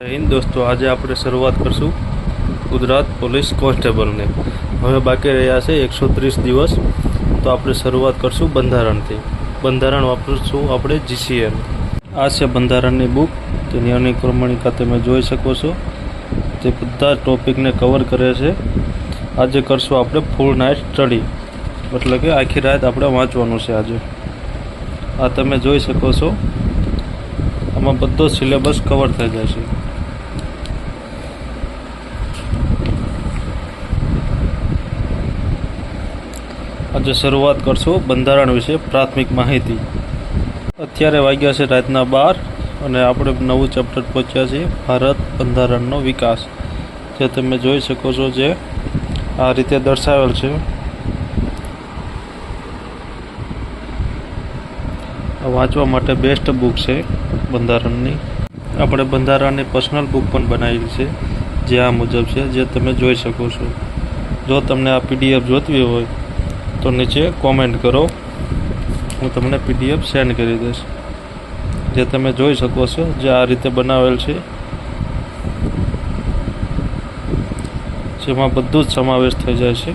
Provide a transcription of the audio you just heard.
हिंद दोस्तों, आज આપણે શરૂઆત કરશું ગુજરાત પોલીસ કોન્સ્ટેબલને। હવે બાકી રહ્યા છે 130 દિવસ, તો આપણે શરૂઆત કરશું બંધારણથી। બંધારણ વાપરશું આપણે GCN। આ છે બંધારણની બુક, તેની અનુક્રમણિકા તમે જોઈ શકો છો। તે બધા ટોપિકને કવર કરે છે। આજે કરશું આપણે ફૂલ નાઇટ સ્ટડી, એટલે કે આખી રાત આપણે વાંચવાનું છે આજે। આ તમે જોઈ શકો છો, આમાં બધો સિલેબસ કવર થઈ જશે। આજે શરૂઆત કરશું બંધારણ વિશે પ્રાથમિક માહિતી। અત્યારે વાગ્યા છે રાતના 12 અને આપણે નવું ચેપ્ટર પહોંચ્યા છીએ, ભારત બંધારણનો વિકાસ, જે તમે જોઈ શકો છો, જે આ રીતે દર્શાવેલ છે। વાંચવા માટે બેસ્ટ બુક છે બંધારણની। આપણે બંધારણની પર્સનલ બુક પણ બનાવેલી છે, જે આ મુજબ છે, જે તમે જોઈ શકો છો। જો તમને આ PDF જોઈતી હોય તો નીચે કોમેન્ટ કરો, હું તમને PDF સેન્ડ કરી દઈશ। જે તમે જોઈ શકો છો, જે આ રીતે બનાવેલ છે, જેમાં બધું જ સમાવેશ થઈ જાય છે।